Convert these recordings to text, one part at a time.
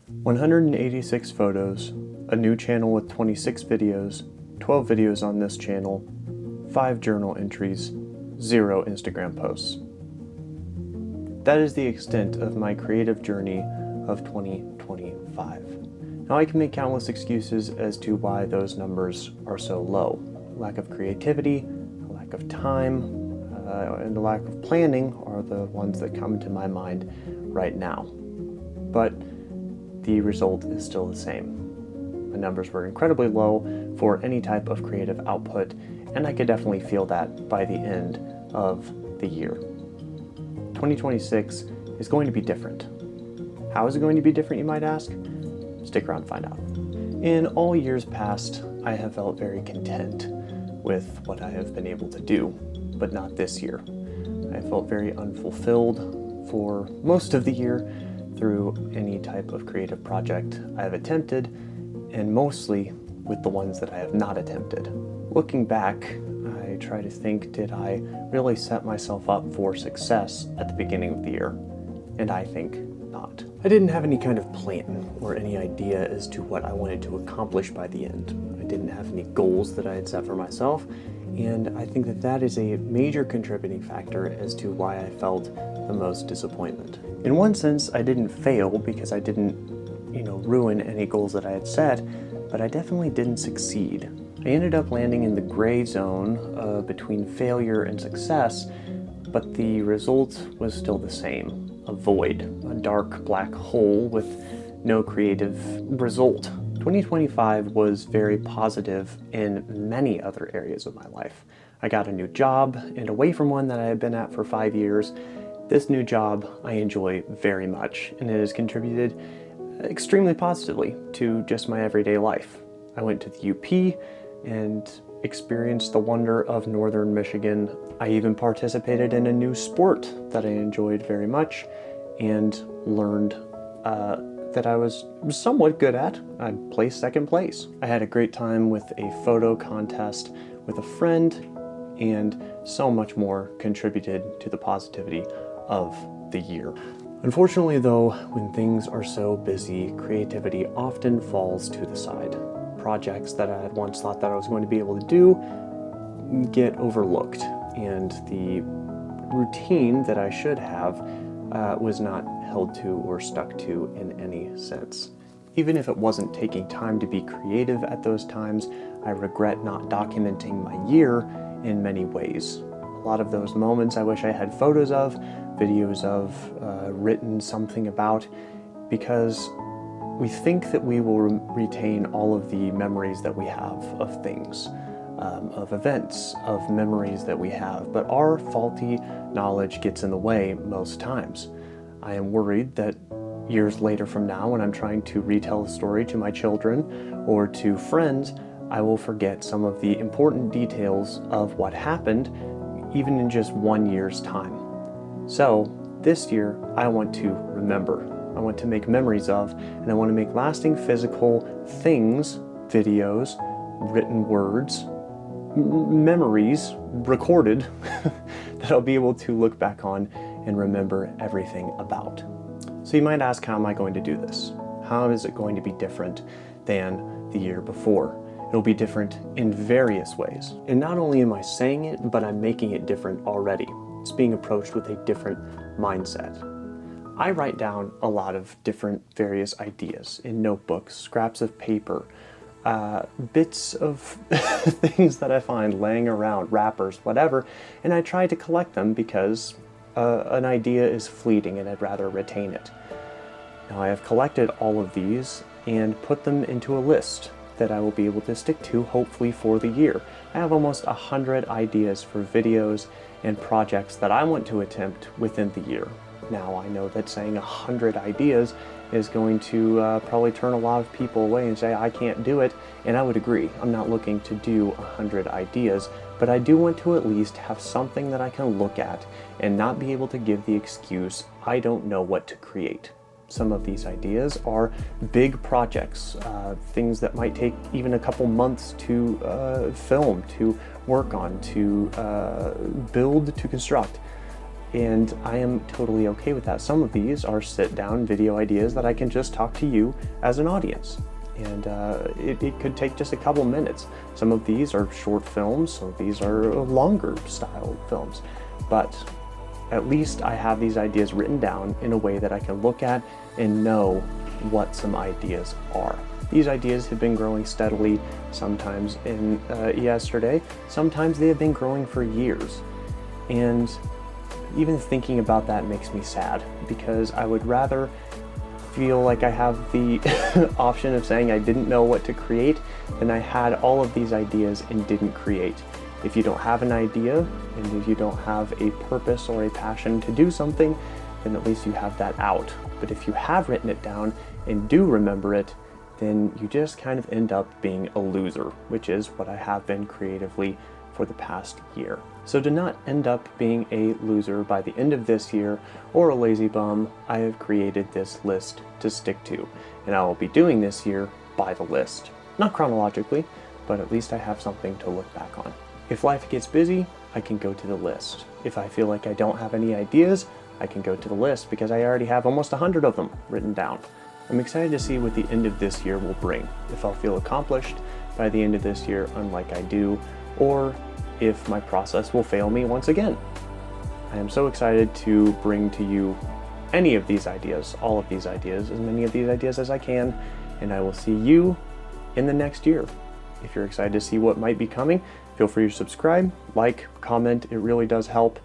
186 photos, a new channel with 26 videos, 12 videos on this channel, 5 journal entries, 0 Instagram posts. That is the extent of my creative journey of 2025. Now I can make countless excuses as to why those numbers are so low. Lack of creativity, a lack of time, and the lack of planning are the ones that come to my mind right now. But the result is still the same. The numbers were incredibly low for any type of creative output, and I could definitely feel that by the end of the year. 2026 is going to be different. How is it going to be different, you might ask? Stick around to find out. In all years past, I have felt very content with what I have been able to do, but not this year. I felt very unfulfilled for most of the year through any type of creative project I have attempted, and mostly with the ones that I have not attempted. Looking back, I try to think, did I really set myself up for success at the beginning of the year? And I think not. I didn't have any kind of plan or any idea as to what I wanted to accomplish by the end. I didn't have any goals that I had set for myself, and I think that that is a major contributing factor as to why I felt the most disappointment. In one sense, I didn't fail because I didn't, ruin any goals that I had set, but I definitely didn't succeed. I ended up landing in the gray zone between failure and success, but the result was still the same. A void, a dark black hole with no creative result. 2025 was very positive in many other areas of my life. I got a new job, and away from one that I had been at for 5 years, this new job I enjoy very much, and it has contributed extremely positively to just my everyday life. I went to the UP and experienced the wonder of northern Michigan. I even participated in a new sport that I enjoyed very much and learned that I was somewhat good at. I placed second place. I had a great time with a photo contest with a friend, and so much more contributed to the positivity of the year. Unfortunately though, when things are so busy, creativity often falls to the side. Projects that I had once thought that I was going to be able to do get overlooked, and the routine that I should have was not held to or stuck to in any sense. Even if it wasn't taking time to be creative at those times, I regret not documenting my year in many ways. A lot of those moments I wish I had photos of, videos of, written something about, because we think that we will retain all of the memories that we have of things, of events, of memories that we have, but our faulty knowledge gets in the way most times. I am worried that years later from now, when I'm trying to retell a story to my children or to friends, I will forget some of the important details of what happened, even in just 1 year's time. So this year, I want to remember. I want to make memories of, and I want to make lasting physical things, videos, written words, memories recorded that I'll be able to look back on and remember everything about. So you might ask, how am I going to do this? How is it going to be different than the year before? It'll be different in various ways. And not only am I saying it, but I'm making it different already. It's being approached with a different mindset. I write down a lot of different various ideas in notebooks, scraps of paper, bits of things that I find laying around, wrappers, whatever, and I try to collect them because an idea is fleeting and I'd rather retain it. Now I have collected all of these and put them into a list that I will be able to stick to, hopefully, for the year. I have almost 100 ideas for videos and projects that I want to attempt within the year. Now I know that saying 100 ideas is going to probably turn a lot of people away and say I can't do it, and I would agree. I'm not looking to do 100 ideas, but I do want to at least have something that I can look at and not be able to give the excuse, I don't know what to create. Some of these ideas are big projects, things that might take even a couple months to film, to work on, to build, to construct. And I am totally okay with that. Some of these are sit-down video ideas that I can just talk to you as an audience. And it could take just a couple minutes. Some of these are short films, some of these are longer style films. But at least I have these ideas written down in a way that I can look at and know what some ideas are. These ideas have been growing steadily, sometimes in yesterday, sometimes they have been growing for years. And even thinking about that makes me sad, because I would rather feel like I have the option of saying I didn't know what to create than I had all of these ideas and didn't create. If you don't have an idea, and if you don't have a purpose or a passion to do something, then at least you have that out. But if you have written it down and do remember it, then you just kind of end up being a loser, which is what I have been creatively for the past year. So to not end up being a loser by the end of this year or a lazy bum, I have created this list to stick to, and I will be doing this year by the list. Not chronologically, but at least I have something to look back on. If life gets busy, I can go to the list. If I feel like I don't have any ideas, I can go to the list because I already have almost 100 of them written down. I'm excited to see what the end of this year will bring. If I'll feel accomplished by the end of this year, unlike I do, or if my process will fail me once again. I am so excited to bring to you any of these ideas, all of these ideas, as many of these ideas as I can, and I will see you in the next year. If you're excited to see what might be coming, feel free to subscribe, like, comment, it really does help,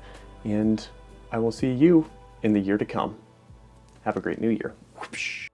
and I will see you in the year to come. Have a great new year. Whoosh.